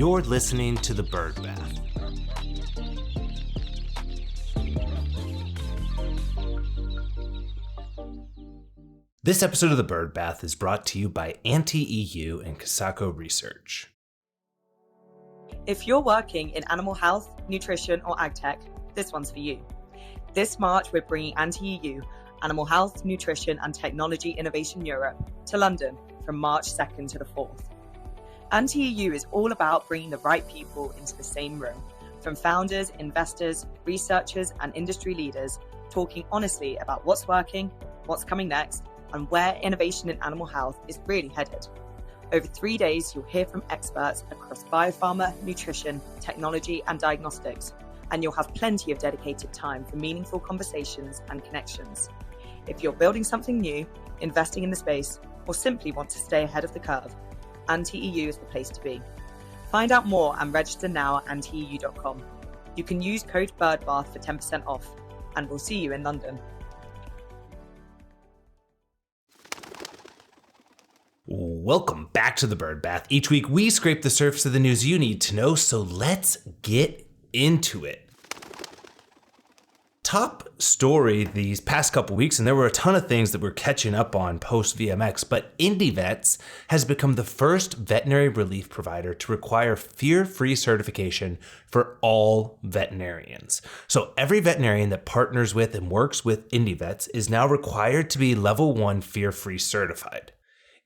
You're listening to The Bird Bath. This episode of The Bird Bath is brought to you by Anti-EU and Kasako Research. If you're working in animal health, nutrition, or ag tech, this one's for you. This March, we're bringing Anti-EU, Animal Health, Nutrition and Technology Innovation Europe, to London from March 2nd to the 4th. Anti-EU is all about bringing the right people into the same room, from founders, investors, researchers, and industry leaders, talking honestly about what's working, what's coming next, and where innovation in animal health is really headed. Over 3 days, you'll hear from experts across biopharma, nutrition, technology, and diagnostics, and you'll have plenty of dedicated time for meaningful conversations and connections. If you're building something new, investing in the space, or simply want to stay ahead of the curve, Anti-EU is the place to be. Find out more and register now at antieu.com. You can use code BIRDBATH for 10% off, and we'll see you in London. Welcome back to The Bird Bath. Each week we scrape the surface of the news you need to know, so let's get into it. Top story these past couple weeks, and there were a ton of things that we're catching up on post VMX, but IndeVets has become the first veterinary relief provider to require fear-free certification for all veterinarians. So every veterinarian that partners with and works with IndeVets is now required to be level 1 fear-free certified.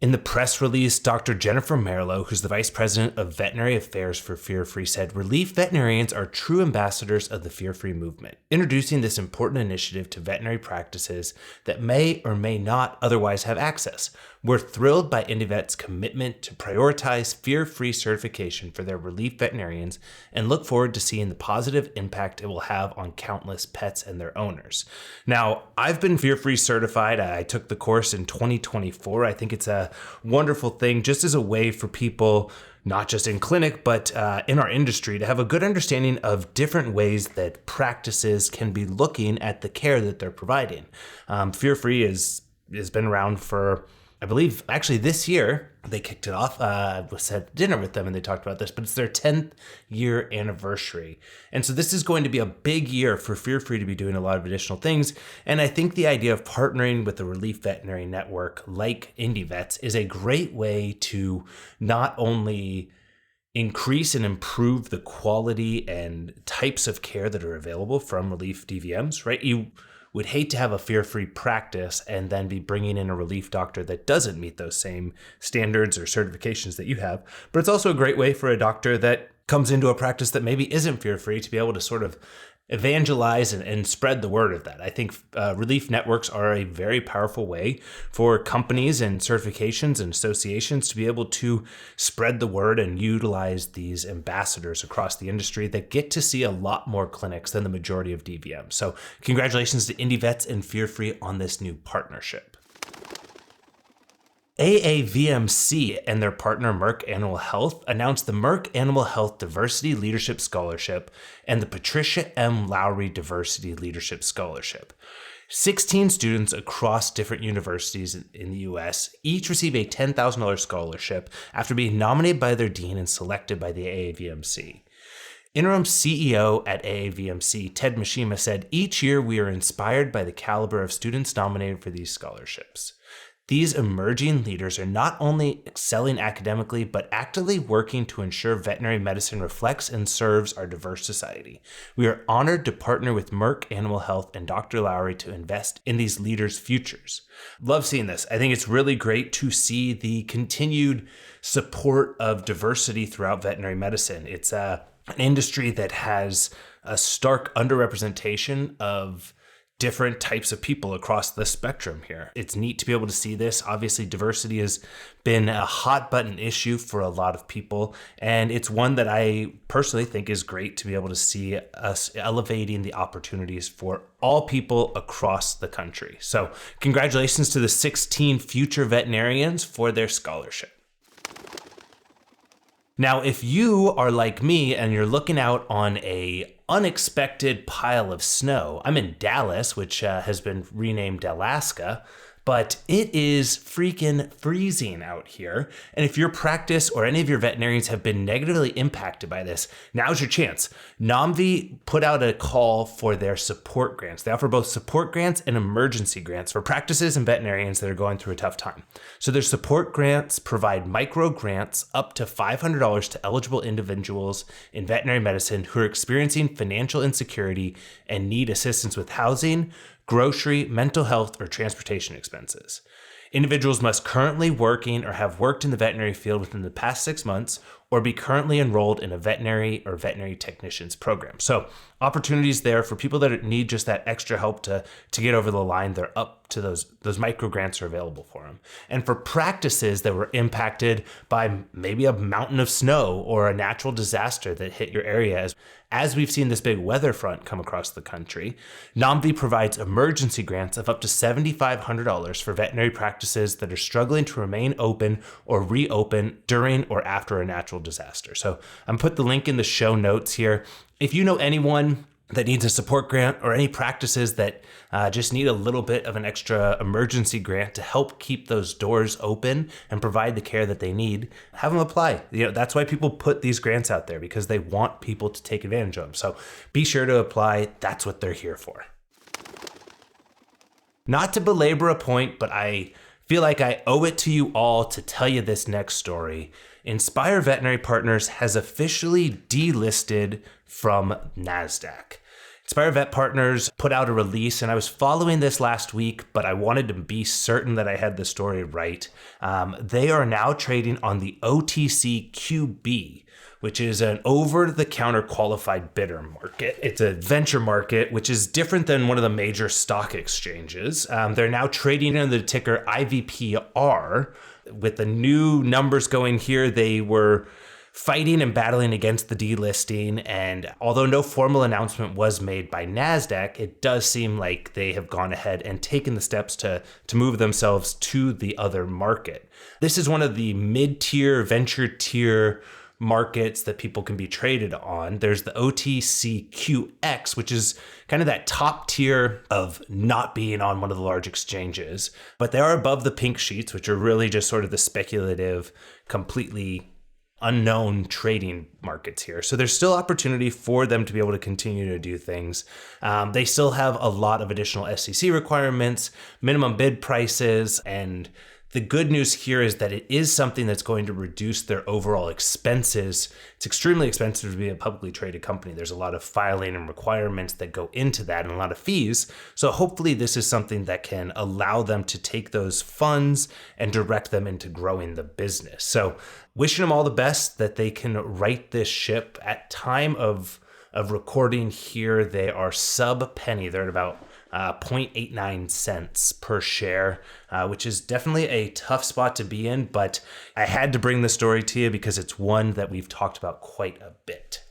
In the press release, Dr. Jennifer Merlo, who's the Vice President of Veterinary Affairs for Fear-Free, said relief veterinarians are true ambassadors of the Fear-Free movement, introducing this important initiative to veterinary practices that may or may not otherwise have access. We're thrilled by IndeVets' commitment to prioritize fear-free certification for their relief veterinarians and look forward to seeing the positive impact it will have on countless pets and their owners. Now, I've been fear-free certified. I took the course in 2024. I think it's a wonderful thing just as a way for people, not just in clinic, but in our industry, to have a good understanding of different ways that practices can be looking at the care that they're providing. Fear-free has been around for, I believe, actually this year, they kicked it off. I was at dinner with them and they talked about this, but it's their 10th year anniversary. And so this is going to be a big year for Fear-Free to be doing a lot of additional things. And I think the idea of partnering with a relief veterinary network like IndeVets is a great way to not only increase and improve the quality and types of care that are available from relief DVMs, right? You would hate to have a fear-free practice and then be bringing in a relief doctor that doesn't meet those same standards or certifications that you have. But it's also a great way for a doctor that comes into a practice that maybe isn't fear-free to be able to sort of evangelize and spread the word of that. I think relief networks are a very powerful way for companies and certifications and associations to be able to spread the word and utilize these ambassadors across the industry that get to see a lot more clinics than the majority of DVM. So congratulations to IndeVets and Fear-Free on this new partnership. AAVMC and their partner Merck Animal Health announced the Merck Animal Health Diversity Leadership Scholarship and the Patricia M. Lowry Diversity Leadership Scholarship. 16 students across different universities in the U.S. each receive a $10,000 scholarship after being nominated by their dean and selected by the AAVMC. Interim CEO at AAVMC, Ted Mishima, said, "Each year we are inspired by the caliber of students nominated for these scholarships. These emerging leaders are not only excelling academically, but actively working to ensure veterinary medicine reflects and serves our diverse society. We are honored to partner with Merck Animal Health and Dr. Lowry to invest in these leaders' futures." Love seeing this. I think it's really great to see the continued support of diversity throughout veterinary medicine. It's an industry that has a stark underrepresentation of different types of people across the spectrum here. It's neat to be able to see this. Obviously, diversity has been a hot button issue for a lot of people, and it's one that I personally think is great to be able to see us elevating the opportunities for all people across the country. So congratulations to the 16 future veterinarians for their scholarship. Now, if you are like me and you're looking out on a unexpected pile of snow, I'm in Dallas, which has been renamed Alaska, but it is freaking freezing out here. And if your practice or any of your veterinarians have been negatively impacted by this, now's your chance. NOMV put out a call for their support grants. They offer both support grants and emergency grants for practices and veterinarians that are going through a tough time. So their support grants provide micro grants up to $500 to eligible individuals in veterinary medicine who are experiencing financial insecurity and need assistance with housing, grocery, mental health, or transportation expenses. Individuals must currently working or have worked in the veterinary field within the past 6 months or be currently enrolled in a veterinary or veterinary technicians program. So opportunities there for people that need just that extra help to get over the line. They're up to those micro grants are available for them. And for practices that were impacted by maybe a mountain of snow or a natural disaster that hit your area, as we've seen this big weather front come across the country, NOMV provides emergency grants of up to $7,500 for veterinary practices that are struggling to remain open or reopen during or after a natural disaster. So I'm put the link in the show notes here. If you know anyone that needs a support grant or any practices that just need a little bit of an extra emergency grant to help keep those doors open and provide the care that they need, have them apply. That's why people put these grants out there, because they want people to take advantage of them. So be sure to apply. That's what they're here for. Not to belabor a point, but I feel like I owe it to you all to tell you this next story. Inspire Veterinary Partners has officially delisted from NASDAQ. Inspire Vet Partners put out a release, and I was following this last week, but I wanted to be certain that I had the story right. They are now trading on the OTCQB, which is an over-the-counter qualified bidder market. It's a venture market, which is different than one of the major stock exchanges. They're now trading under the ticker IVPR. With the new numbers going here, they were fighting and battling against the delisting, and although no formal announcement was made by NASDAQ, it does seem like they have gone ahead and taken the steps to move themselves to the other market. This is one of the mid-tier, venture tier markets that people can be traded on. There's the OTCQX, which is kind of that top tier of not being on one of the large exchanges, but they are above the pink sheets, which are really just sort of the speculative, completely unknown trading markets here. So there's still opportunity for them to be able to continue to do things. They still have a lot of additional SEC requirements, minimum bid prices, and the good news here is that it is something that's going to reduce their overall expenses. It's extremely expensive to be a publicly traded company. There's a lot of filing and requirements that go into that and a lot of fees. So hopefully this is something that can allow them to take those funds and direct them into growing the business. So wishing them all the best that they can right this ship. At time of recording here, they are sub penny. They're at about 0.89 cents per share, which is definitely a tough spot to be in, but I had to bring the story to you because it's one that we've talked about quite a bit.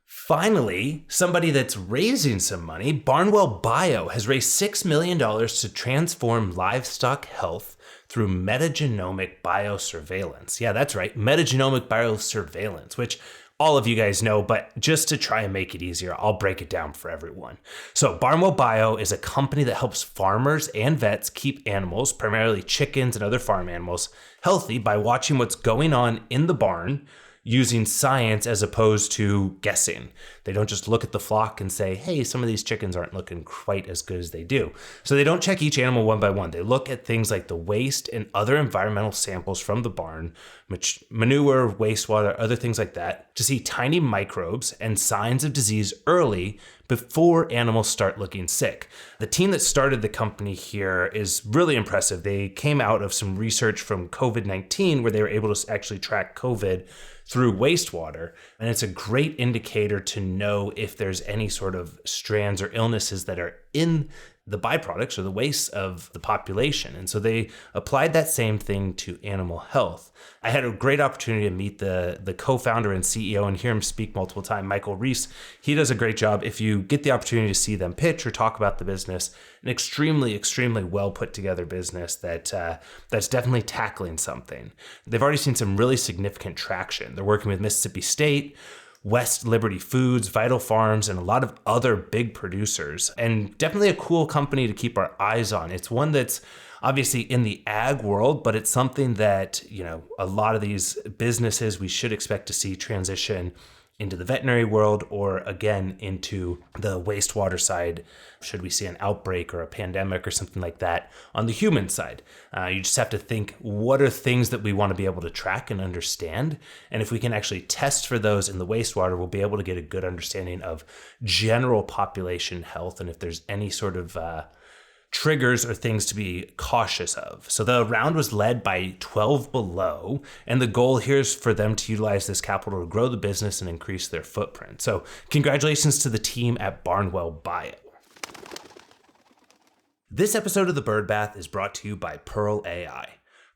Finally, somebody that's raising some money, Barnwell Bio has raised $6 million to transform livestock health through metagenomic biosurveillance. Yeah, that's right, metagenomic biosurveillance, which all of you guys know, but just to try and make it easier, I'll break it down for everyone. So Barnwell Bio is a company that helps farmers and vets keep animals, primarily chickens and other farm animals, healthy by watching what's going on in the barn using science as opposed to guessing. They don't just look at the flock and say, hey, some of these chickens aren't looking quite as good as they do. So they don't check each animal one by one. They look at things like the waste and other environmental samples from the barn, which manure, wastewater, other things like that, to see tiny microbes and signs of disease early before animals start looking sick. The team that started the company here is really impressive. They came out of some research from COVID-19 where they were able to actually track COVID through wastewater. And it's a great indicator to know if there's any sort of strands or illnesses that are in the byproducts or the waste of the population. And so they applied that same thing to animal health. I had a great opportunity to meet the co-founder and CEO and hear him speak multiple times, Michael Reese. He does a great job. If you get the opportunity to see them pitch or talk about the business, an extremely, extremely well put together business that's definitely tackling something. They've already seen some really significant traction. They're working with Mississippi State, West Liberty Foods, Vital Farms, and a lot of other big producers. And definitely a cool company to keep our eyes on. It's one that's obviously in the ag world, but it's something that, a lot of these businesses we should expect to see transition into the veterinary world, or again, into the wastewater side, should we see an outbreak or a pandemic or something like that on the human side. You just have to think, what are things that we want to be able to track and understand? And if we can actually test for those in the wastewater, we'll be able to get a good understanding of general population health and if there's any sort of triggers or things to be cautious of. So the round was led by 12 Below, and the goal here is for them to utilize this capital to grow the business and increase their footprint. So congratulations to the team at Barnwell Bio. This episode of The Bird Bath is brought to you by Pearl AI.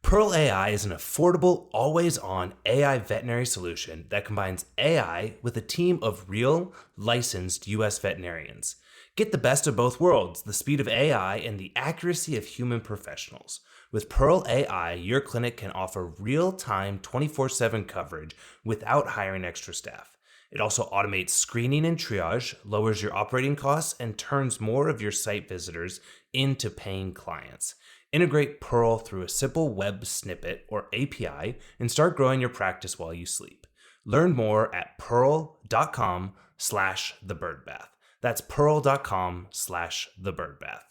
Pearl AI is an affordable, always-on AI veterinary solution that combines AI with a team of real, licensed U.S. veterinarians. Get the best of both worlds, the speed of AI and the accuracy of human professionals. With Pearl AI, your clinic can offer real-time 24/7 coverage without hiring extra staff. It also automates screening and triage, lowers your operating costs, and turns more of your site visitors into paying clients. Integrate Pearl through a simple web snippet or API and start growing your practice while you sleep. Learn more at pearl.com/thebirdbath. That's pearl.com/thebirdbath.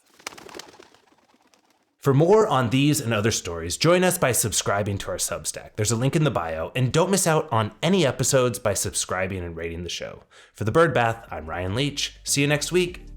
For more on these and other stories, join us by subscribing to our Substack. There's a link in the bio, and don't miss out on any episodes by subscribing and rating the show. For The Bird Bath, I'm Ryan Leach. See you next week.